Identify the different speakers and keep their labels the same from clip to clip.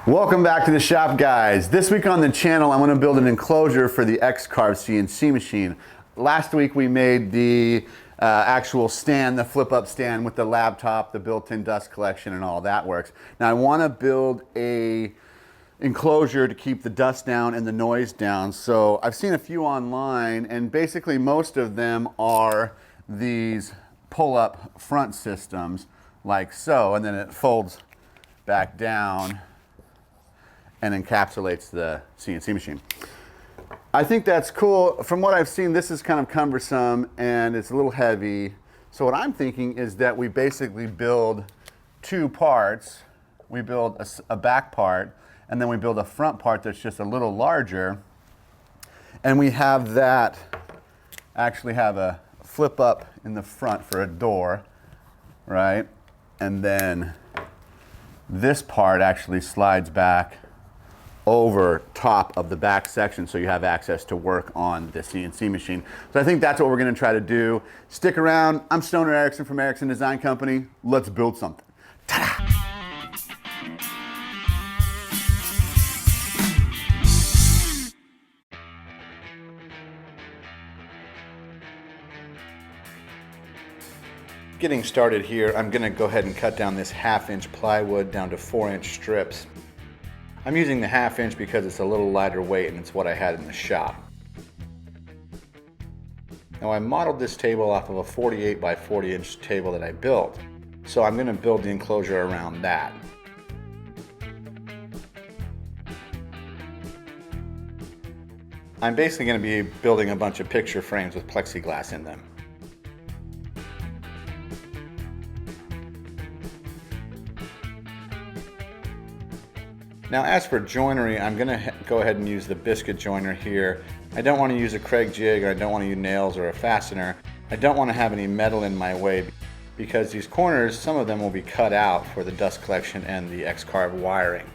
Speaker 1: Welcome back to the shop, guys. This week on the channel, I'm going to build an enclosure for the X-Carve CNC machine. Last week we made the actual stand, the flip-up stand with the laptop, the built-in dust collection, and all that works. Now I want to build a enclosure to keep the dust down and the noise down. So I've seen a few online, and basically most of them are these pull-up front systems, like so, and then it folds back down and encapsulates the CNC machine. I think that's cool. From what I've seen, this is kind of cumbersome and it's a little heavy. So what I'm thinking is that we basically build two parts. We build a back part, and then we build a front part that's just a little larger. And we have that actually have a flip up in the front for a door, right? And then this part actually slides back over top of the back section so you have access to work on the CNC machine. So I think that's what we're going to try to do. Stick around. I'm Stoner Erickson from Erickson Design Company. Let's build something. Ta-da! Getting started here, I'm going to go ahead and cut down this 1/2 inch plywood down to 4-inch strips. I'm using the 1/2 inch because it's a little lighter weight and it's what I had in the shop. Now I modeled this table off of a 48 by 40 inch table that I built, so I'm going to build the enclosure around that. I'm basically going to be building a bunch of picture frames with plexiglass in them. Now as for joinery, I'm going to go ahead and use the biscuit joiner here. I don't want to use a Kreg jig, or I don't want to use nails or a fastener. I don't want to have any metal in my way because these corners, some of them will be cut out for the dust collection and the X-Carve wiring.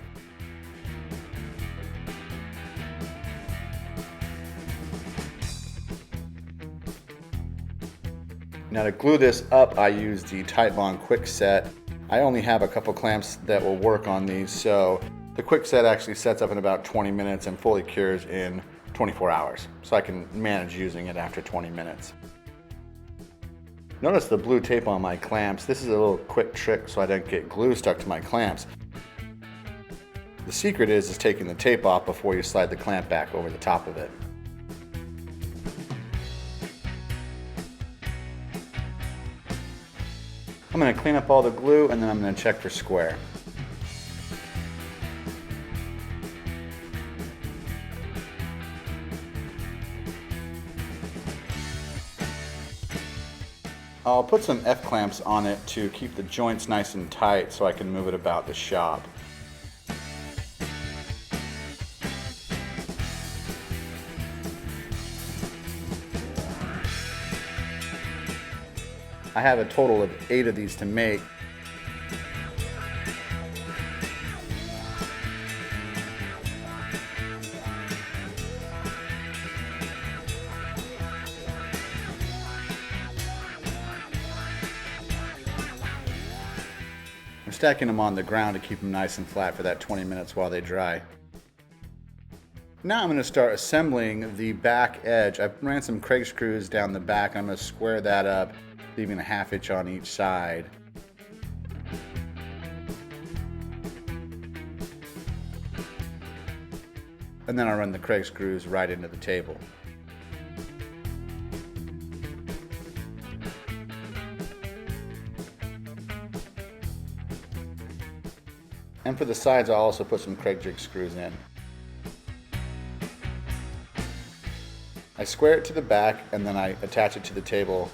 Speaker 1: Now to glue this up, I use the Titebond Quick Set. I only have a couple clamps that will work on these, so the Quick Set actually sets up in about 20 minutes and fully cures in 24 hours. So I can manage using it after 20 minutes. Notice the blue tape on my clamps. This is a little quick trick so I don't get glue stuck to my clamps. The secret is taking the tape off before you slide the clamp back over the top of it. I'm going to clean up all the glue and then I'm going to check for square. I'll put some F-clamps on it to keep the joints nice and tight so I can move it about the shop. I have a total of 8 of these to make. I'm stacking them on the ground to keep them nice and flat for that 20 minutes while they dry. Now I'm going to start assembling the back edge. I ran some Kreg screws down the back. I'm going to square that up, leaving a 1/2 inch on each side. And then I'll run the Kreg screws right into the table. And for the sides, I'll also put some Kreg jig screws in. I square it to the back and then I attach it to the table.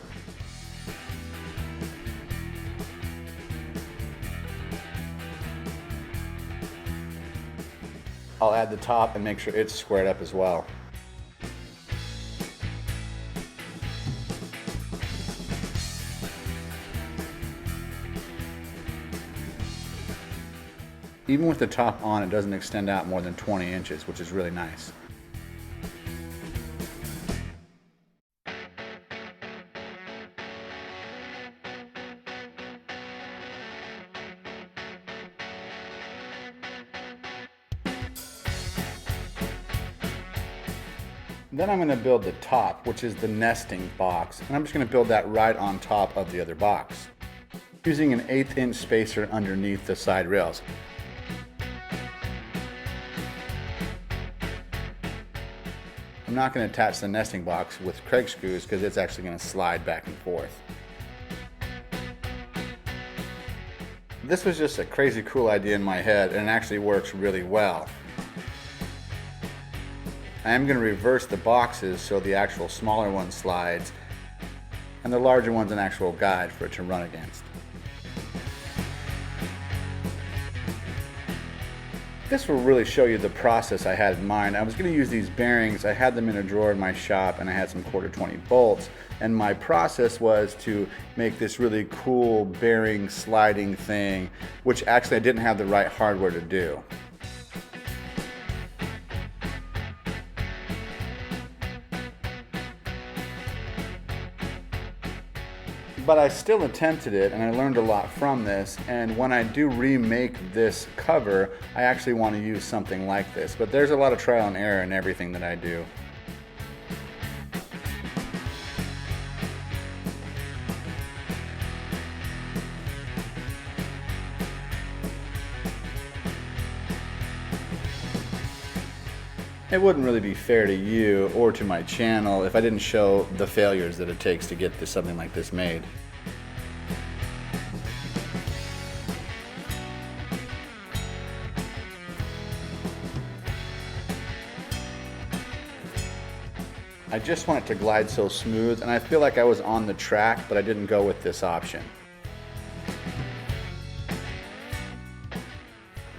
Speaker 1: I'll add the top and make sure it's squared up as well. Even with the top on, it doesn't extend out more than 20 inches, which is really nice. Then I'm going to build the top, which is the nesting box, and I'm just going to build that right on top of the other box, using an 1/8 inch spacer underneath the side rails. I'm not going to attach the nesting box with Craig screws because it's actually going to slide back and forth. This was just a crazy cool idea in my head, and it actually works really well. I am going to reverse the boxes so the actual smaller one slides and the larger one's an actual guide for it to run against. This will really show you the process I had in mind. I was going to use these bearings. I had them in a drawer in my shop, and I had some 1/4-20 bolts, and my process was to make this really cool bearing sliding thing, which actually I didn't have the right hardware to do. But I still attempted it, and I learned a lot from this, and when I do remake this cover, I actually want to use something like this. But there's a lot of trial and error in everything that I do. It wouldn't really be fair to you or to my channel if I didn't show the failures that it takes to get something like this made. I just want it to glide so smooth, and I feel like I was on the track, but I didn't go with this option.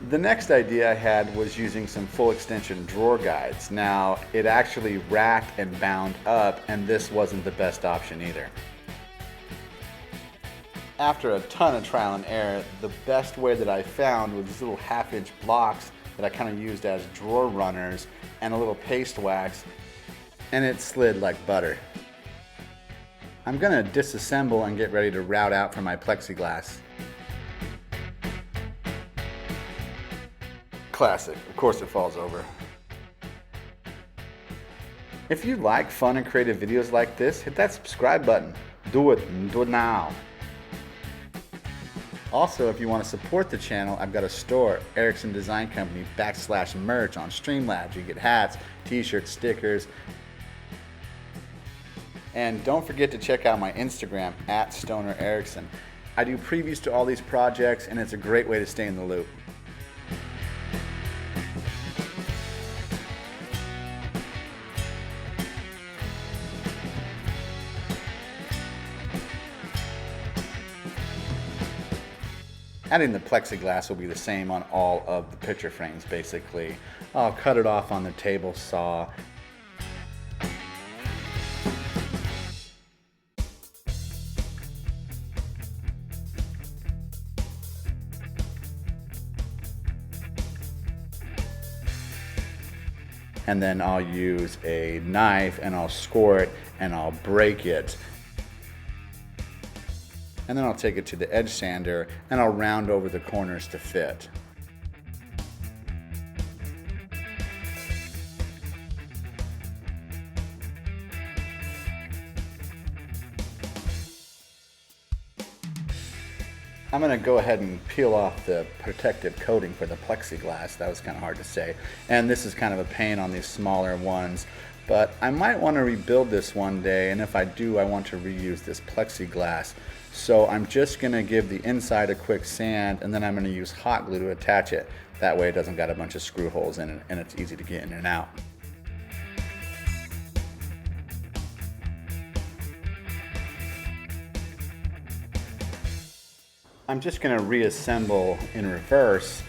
Speaker 1: The next idea I had was using some full extension drawer guides. Now, it actually racked and bound up, and this wasn't the best option either. After a ton of trial and error, the best way that I found was these little 1/2 inch blocks that I kind of used as drawer runners and a little paste wax, and it slid like butter. I'm gonna disassemble and get ready to route out for my plexiglass. Classic, of course it falls over. If you like fun and creative videos like this, hit that subscribe button. Do it now. Also, if you want to support the channel, I've got a store, Erickson Design Company /merch on Streamlabs. You get hats, t-shirts, stickers. And don't forget to check out my Instagram, @StonerErickson. I do previews to all these projects, and it's a great way to stay in the loop. Adding the plexiglass will be the same on all of the picture frames, basically. I'll cut it off on the table saw. And then I'll use a knife and I'll score it and I'll break it. And then I'll take it to the edge sander and I'll round over the corners to fit. I'm going to go ahead and peel off the protective coating for the plexiglass. That was kind of hard to say. And this is kind of a pain on these smaller ones. But I might want to rebuild this one day, and if I do, I want to reuse this plexiglass. So I'm just going to give the inside a quick sand, and then I'm going to use hot glue to attach it. That way it doesn't got a bunch of screw holes in it, and it's easy to get in and out. I'm just going to reassemble in reverse.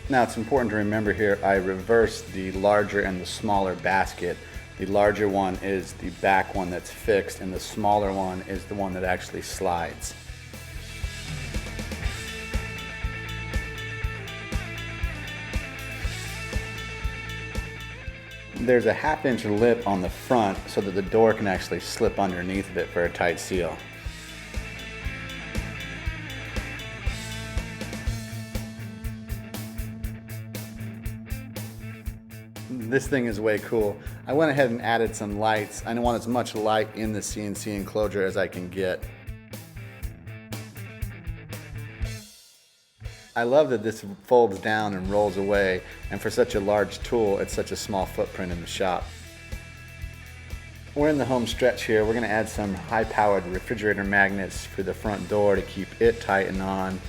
Speaker 1: Now it's important to remember here, I reversed the larger and the smaller basket. The larger one is the back one that's fixed, and the smaller one is the one that actually slides. There's a 1/2 inch lip on the front so that the door can actually slip underneath of it for a tight seal. This thing is way cool. I went ahead and added some lights. I want as much light in the CNC enclosure as I can get. I love that this folds down and rolls away, and for such a large tool, it's such a small footprint in the shop. We're in the home stretch here. We're gonna add some high-powered refrigerator magnets for the front door to keep it tight and on.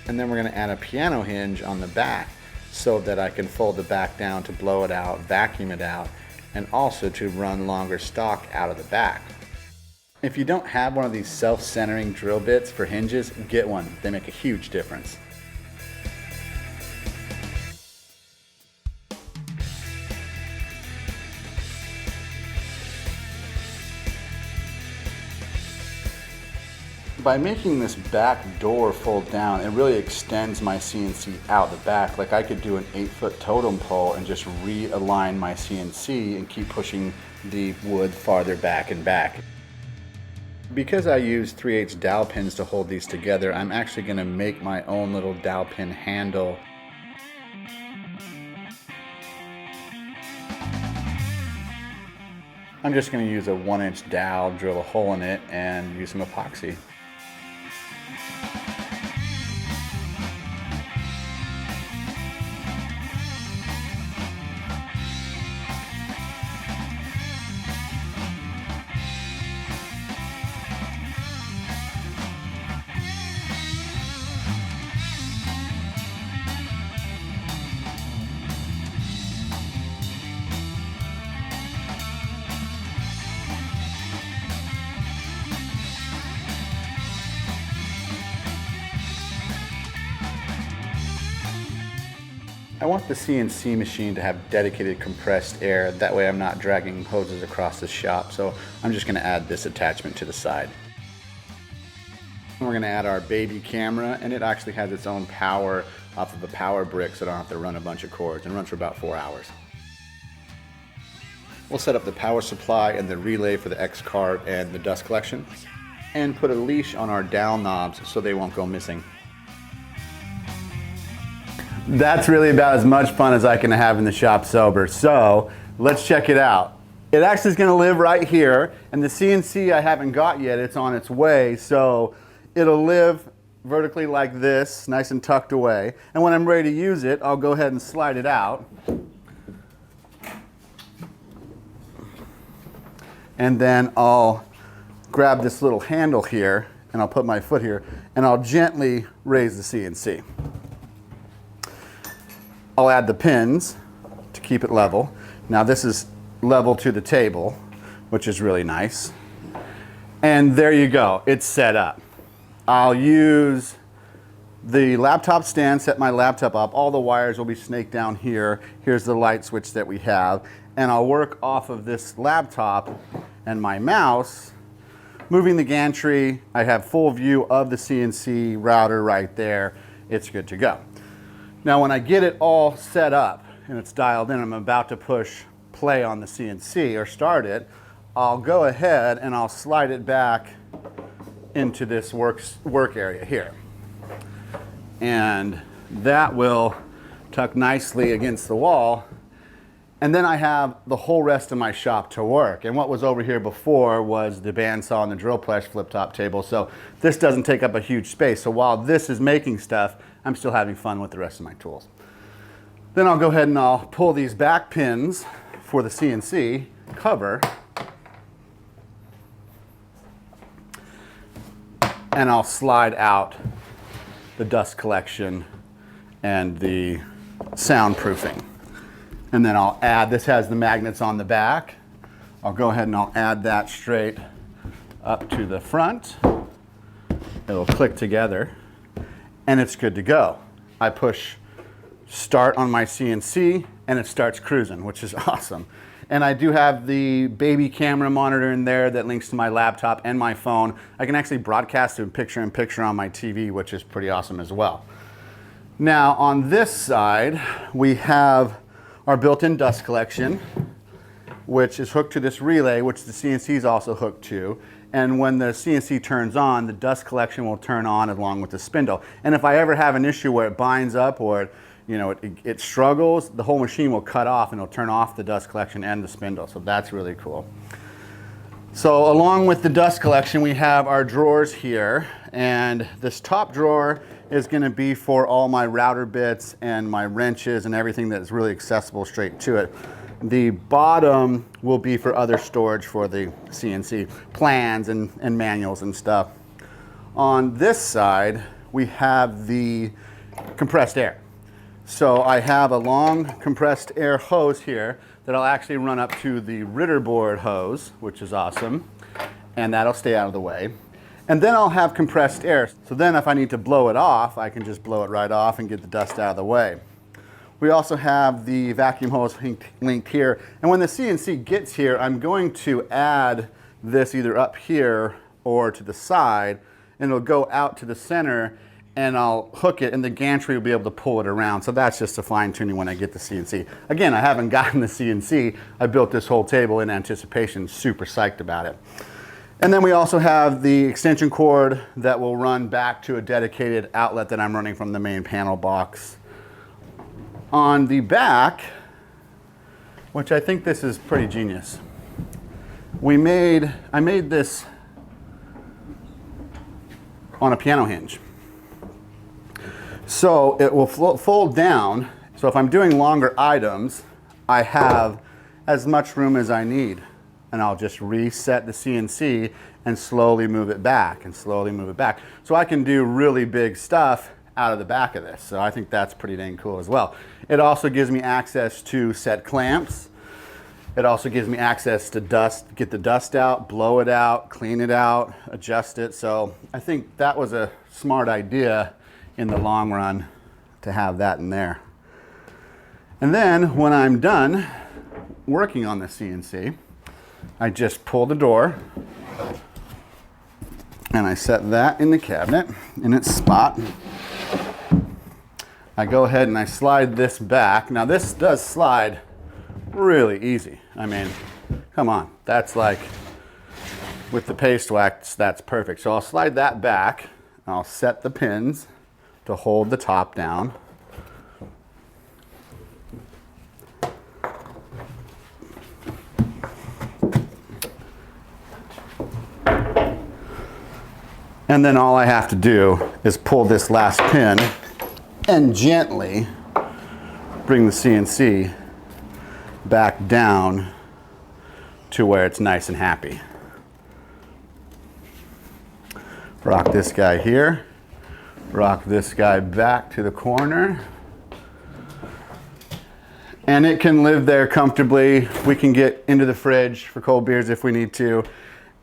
Speaker 1: And then we're gonna add a piano hinge on the back so that I can fold the back down to blow it out, vacuum it out, and also to run longer stock out of the back. If you don't have one of these self-centering drill bits for hinges, get one. They make a huge difference. By making this back door fold down, it really extends my CNC out the back. Like I could do an 8-foot totem pole and just realign my CNC and keep pushing the wood farther back and back. Because I use 3/8 dowel pins to hold these together, I'm actually going to make my own little dowel pin handle. I'm just going to use a 1-inch dowel, drill a hole in it, and use some epoxy. I want the CNC machine to have dedicated compressed air. That way I'm not dragging hoses across the shop. So I'm just going to add this attachment to the side. We're going to add our baby camera, and it actually has its own power off of a power brick, so I don't have to run a bunch of cords, and runs for about 4 hours. We'll set up the power supply and the relay for the X-Carve and the dust collection, and put a leash on our dowel knobs so they won't go missing. That's really about as much fun as I can have in the shop sober. So let's check it out. It actually is going to live right here, and the CNC I haven't got yet. It's on its way, so it'll live vertically like this, nice and tucked away. And when I'm ready to use it, I'll go ahead and slide it out. And then I'll grab this little handle here, and I'll put my foot here, and I'll gently raise the CNC. I'll add the pins to keep it level. Now this is level to the table, which is really nice. And there you go, it's set up. I'll use the laptop stand, set my laptop up. All the wires will be snaked down here. Here's the light switch that we have. And I'll work off of this laptop and my mouse, moving the gantry. I have full view of the CNC router right there. It's good to go. Now when I get it all set up and it's dialed in, I'm about to push play on the CNC or start it, I'll go ahead and I'll slide it back into this work area here. And that will tuck nicely against the wall. And then I have the whole rest of my shop to work. And what was over here before was the bandsaw and the drill press flip top table. So this doesn't take up a huge space. So while this is making stuff, I'm still having fun with the rest of my tools. Then I'll go ahead and I'll pull these back pins for the CNC cover. And I'll slide out the dust collection and the soundproofing. And then I'll add, this has the magnets on the back. I'll go ahead and I'll add that straight up to the front. It'll click together and it's good to go. I push start on my CNC and it starts cruising, which is awesome. And I do have the baby camera monitor in there that links to my laptop and my phone. I can actually broadcast it picture-in-picture on my TV, which is pretty awesome as well. Now on this side, we have our built-in dust collection, which is hooked to this relay, which the CNC is also hooked to. And when the CNC turns on, the dust collection will turn on along with the spindle. And if I ever have an issue where it binds up or you know, it struggles, the whole machine will cut off and it'll turn off the dust collection and the spindle. So that's really cool. So along with the dust collection, we have our drawers here, and this top drawer is going to be for all my router bits and my wrenches and everything that's really accessible straight to it. The bottom will be for other storage for the CNC plans and manuals and stuff. On this side, we have the compressed air. So I have a long compressed air hose here that I'll actually run up to the Ritter board hose, which is awesome, and that'll stay out of the way. And then I'll have compressed air. So then if I need to blow it off, I can just blow it right off and get the dust out of the way. We also have the vacuum hose linked here. And when the CNC gets here, I'm going to add this either up here or to the side, and it'll go out to the center, and I'll hook it, and the gantry will be able to pull it around. So that's just a fine tuning when I get the CNC. Again, I haven't gotten the CNC. I built this whole table in anticipation, super psyched about it. And then we also have the extension cord that will run back to a dedicated outlet that I'm running from the main panel box. On the back, which I think this is pretty genius, I made this on a piano hinge. So it will fold down, so if I'm doing longer items, I have as much room as I need. And I'll just reset the CNC and slowly move it back and slowly move it back. So I can do really big stuff out of the back of this. So I think that's pretty dang cool as well. It also gives me access to set clamps. It also gives me access to dust, get the dust out, blow it out, clean it out, adjust it. So I think that was a smart idea in the long run to have that in there. And then when I'm done working on the CNC, I just pull the door and I set that in the cabinet in its spot. I go ahead and I slide this back. Now this does slide really easy. I mean, come on, that's like, with the paste wax, that's perfect. So I'll slide that back, and I'll set the pins to hold the top down. And then all I have to do is pull this last pin and gently bring the CNC back down to where it's nice and happy. Rock this guy here, rock this guy back to the corner, and it can live there comfortably. We can get into the fridge for cold beers if we need to.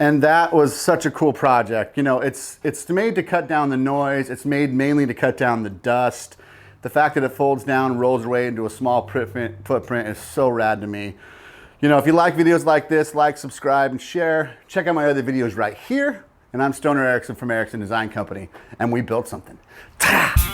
Speaker 1: And that was such a cool project. You know, it's made to cut down the noise. It's made mainly to cut down the dust. The fact that it folds down, rolls away into a small footprint is so rad to me. You know, if you like videos like this, like, subscribe, and share. Check out my other videos right here. And I'm Stoner Erickson from Erickson Design Company, and we built something. Ta!